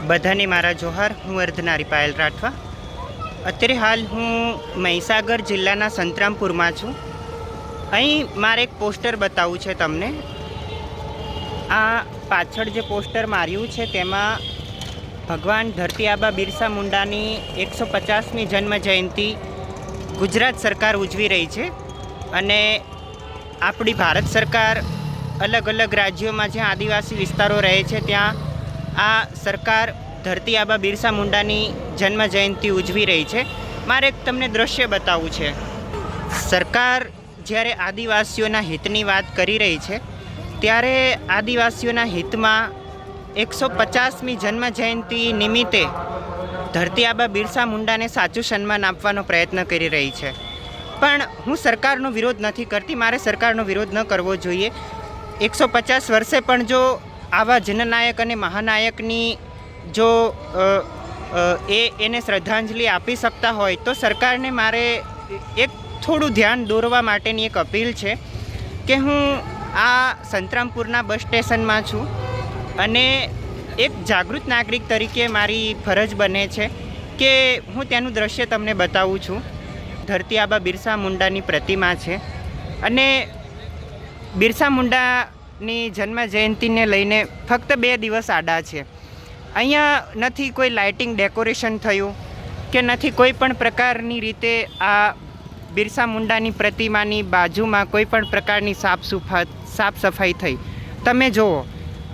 બધાને મારા જોહાર। હું અર્ધનારી પાયલ રાઠવા। અત્યારે હાલ હું મહીસાગર જિલ્લાના સંતરામપુરમાં છું। અહીં મારે એક પોસ્ટર બતાવવું છે તમને। આ પાછળ જે પોસ્ટર માર્યું છે તેમાં ભગવાન ધરતી આબા બિરસા મુંડાની 150મી જન્મ જયંતિ ગુજરાત સરકાર ઉજવી રહી છે। અને આપણી ભારત સરકાર અલગ અલગ રાજ્યોમાં જ્યાં આદિવાસી વિસ્તારો રહે છે ત્યાં આ સરકાર ધરતી આબા બિરસા મુંડાની જન્મ જયંતિ ઉજવી રહી છે। મારે એક તમને દ્રશ્ય બતાવવું છે। સરકાર જ્યારે આદિવાસીઓના હિતની વાત કરી રહી છે ત્યારે આદિવાસીઓના હિતમાં 150મી જન્મ જયંતિ નિમિત્તે ધરતી આબા બિરસા મુંડાને સાચું સન્માન આપવાનો પ્રયત્ન કરી રહી છે। પણ હું સરકારનો વિરોધ નથી કરતી, મારે સરકારનો વિરોધ ન કરવો જોઈએ। 150 વર્ષે પણ જો આવા જનનાયક અને મહાનાયકની જો એને શ્રદ્ધાંજલિ આપી શકતા હોય તો સરકારને મારે એક થોડું ધ્યાન દોરવા માટેની એક અપીલ છે કે હું આ સંતરામપુરના બસ સ્ટેશનમાં છું અને એક જાગૃત નાગરિક તરીકે મારી ફરજ બને છે કે હું ત્યાંનું દ્રશ્ય તમને બતાવું છું। ધરતી આબા બિરસા મુંડાની પ્રતિમા છે અને બિરસા મુંડાની જન્મ જયંતિને લઈને ફક્ત 2 દિવસ આડા છે। અહીંયા નથી કોઈ લાઇટિંગ ડેકોરેશન થયું કે નથી કોઈ પણ પ્રકારની રીતે આ બિરસા મુંડાની પ્રતિમાની બાજુમાં કોઈ પણ પ્રકારની સાફ સફાઈ થઈ। તમે જુઓ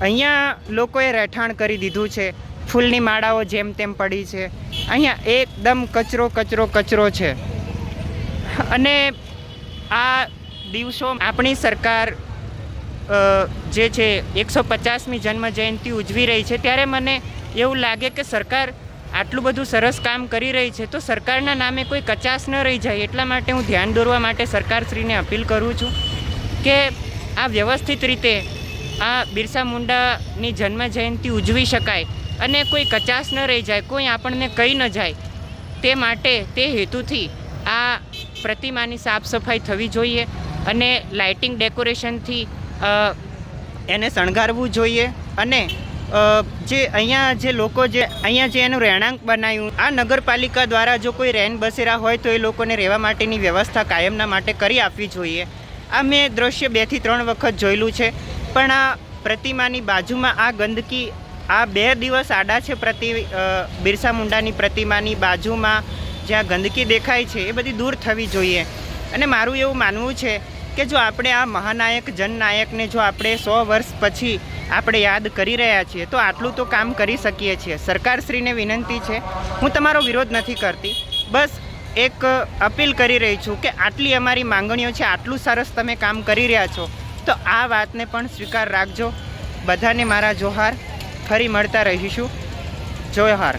અહીંયા લોકોએ રહેઠાણ કરી દીધું છે, ફૂલની માળાઓ જેમ તેમ પડી છે, અહીંયા એકદમ કચરો છે। અને આ દિવસો આપણી સરકાર જે છે 150મી જન્મ જયંતિ ઉજવી રહી છે ત્યારે મને એવું લાગે કે સરકાર આટલું બધું સરસ કામ કરી રહી છે તો સરકારના નામે કોઈ કચાશ ન રહી જાય, એટલા માટે હું ધ્યાન દોરવા માટે સરકારશ્રીને અપીલ કરું છું કે આ વ્યવસ્થિત રીતે આ બિરસા મુંડાની જન્મ જયંતિ ઉજવી શકાય અને કોઈ કચાશ ન રહી જાય, કોઈ આપણને કહી ન જાય, તે માટે તે હેતુથી આ પ્રતિમાની સાફ સફાઈ થવી જોઈએ અને લાઇટિંગ ડેકોરેશનથી એને શણગારવું જોઈએ। અને જે અહીંયા જે લોકો જે અહીંયા જે એનું રહેણાંક બનાવ્યું, આ નગરપાલિકા દ્વારા જો કોઈ રેન બસેરા હોય તો એ લોકોને રહેવા માટેની વ્યવસ્થા કાયમના માટે કરી આપવી જોઈએ। આ મેં દ્રશ્ય 2 થી 3 વખત જોયેલું છે, પણ આ પ્રતિમાની બાજુમાં આ ગંદકી આ 2 દિવસ આડા છે બિરસા મુંડાની પ્રતિમાની બાજુમાં જ્યાં ગંદકી દેખાય છે એ બધી દૂર થવી જોઈએ। અને મારું એવું માનવું છે કે જો આપણે આ મહાનાયક જનનાયકને જો આપણે 100 વર્ષ પછી આપણે યાદ કરી રહ્યા છીએ તો આટલું તો કામ કરી શકીએ છીએ। સરકારશ્રીને વિનંતી છે, હું તમારો વિરોધ નથી કરતી, બસ એક અપીલ કરી રહી છું કે આટલી અમારી માંગણીઓ છે, આટલું સરસ તમે કામ કરી રહ્યા છો તો આ વાતને પણ સ્વીકાર રાખજો। બધાને મારા જોહાર। ફરી મળતા રહીશું। જોહાર।